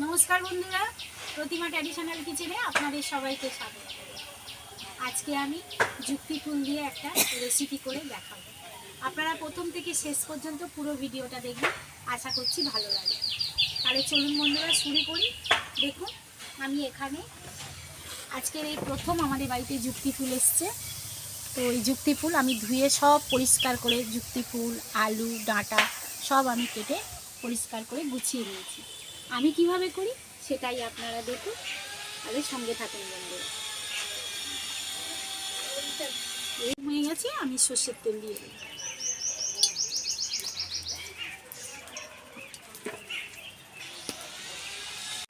নমস্কার বন্ধুরা, প্রতিমা ট্র্যাডিশনাল কিচেনে আপনাদের সবাইকে স্বাগত। আজকে আমি যুক্তি ফুল দিয়ে একটা রেসিপি করে দেখাবো। আপনারা প্রথম থেকে শেষ পর্যন্ত পুরো ভিডিওটা দেখবেন, আশা করছি ভালো লাগবে। তাহলে চলুন বন্ধুরা শুরু করি। দেখুন, আমি এখানে আজকের এই প্রথম আমাদের বাড়িতে যুক্তি ফুল এসছে। তো এই যুক্তি ফুল আমি ধুয়ে সব পরিষ্কার করে, যুক্তি ফুল, আলু, ডাঁটা সব আমি কেটে পরিষ্কার করে গুছিয়ে নিয়েছি। আমি কিভাবে করি সেটাই আপনারা দেখুন, তাহলে সঙ্গে থাকুন বন্ধুরা। এই হয়ে গেছে, আমি সর্ষের তেল দিয়ে দিই।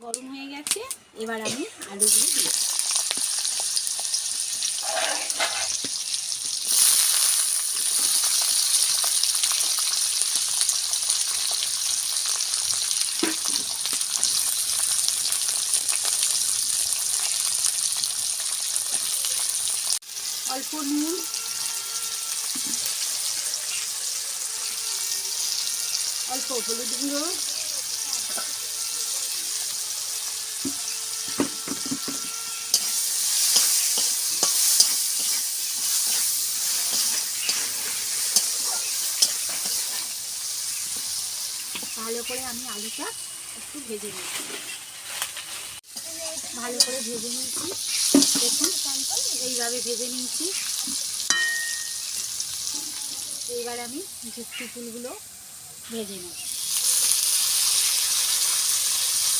গরম হয়ে গেছে, এবার আমি আলুগুলো দিই। অল্প নুন, অল্প হলুদ গুঁড়ো, ভালো করে আমি আলুটা একটু ভেজে নিয়েছি। ভালো করে ভেজে নিয়েছি, দেখুন এইভাবে ভেজে নিয়েছি। এইবার আমি যুক্তি ফুলগুলো ভেজে নেব।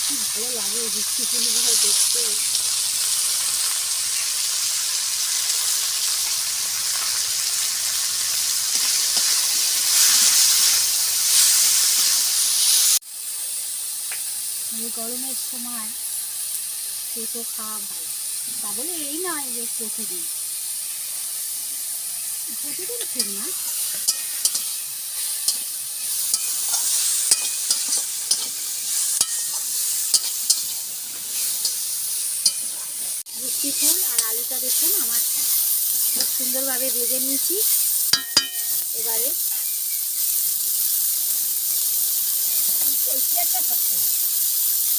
কি ভালো লাগে যুক্তি ফুলগুলো দেখতে। এই গরমের সময় পেঁপে খাওয়া ভালো, তা বলে এই নয় যে প্রতিদিন ঠিক না। যুক্তি ফুল আর আলুটা দেখুন আমার খুব সুন্দরভাবে ভেজে নিয়েছি। এবারে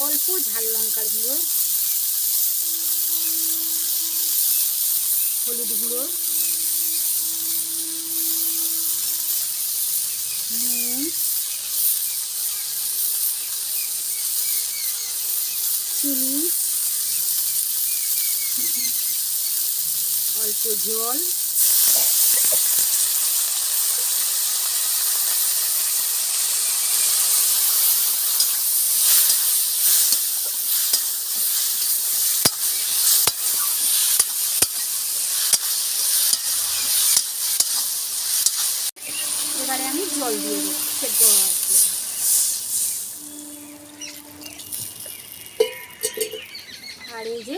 অল্প ঝাল লঙ্কার গুঁড়ো, হলুদ গুঁড়ো, নুন, চিনি, অল্প জল, এবারে আমি জল দিয়ে দেবো সেদ্ধ হওয়ার জন্য। আর এই যে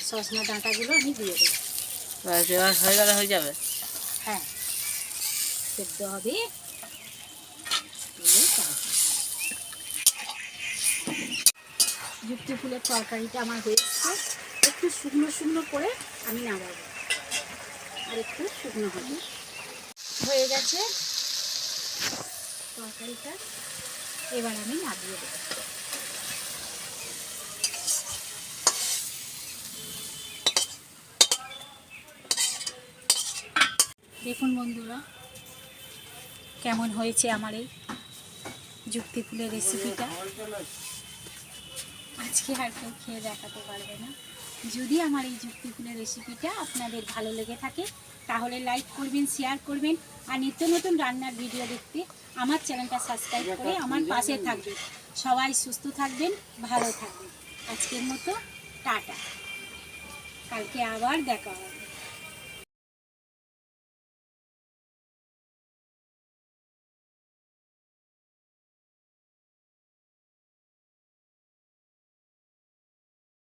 সজনা ডাঁটাগুলো আমি দিয়ে দেবো। হয়ে গেলে হয়ে যাবে। হ্যাঁ, সেদ্ধ হবে। যুক্তি ফুলের তরকারিটা আমার হয়েছে, একটু শুকনো শুকনো করে আমি নামাবো, আর একটু শুকনো হবে। হয়ে গেছে তরকারিটা, এবার আমি নামিয়ে দেবো। দেখুন বন্ধুরা কেমন হয়েছে আমার এই যুক্তি ফুলের রেসিপিটা। আজকে আর কেউ খেয়ে দেখাতে পারবে না। যদি আমার এই যুক্তি ফুলের রেসিপিটা আপনাদের ভালো লেগে থাকে তাহলে লাইক করবেন, শেয়ার করবেন, আর নিত্য নতুন রান্নার ভিডিও দেখতে আমার চ্যানেলটা সাবস্ক্রাইব করে আমার পাশে থাকবেন। সবাই সুস্থ থাকবেন, ভালো থাকবেন। আজকের মতো টাটা, কালকে আবার দেখা হবে।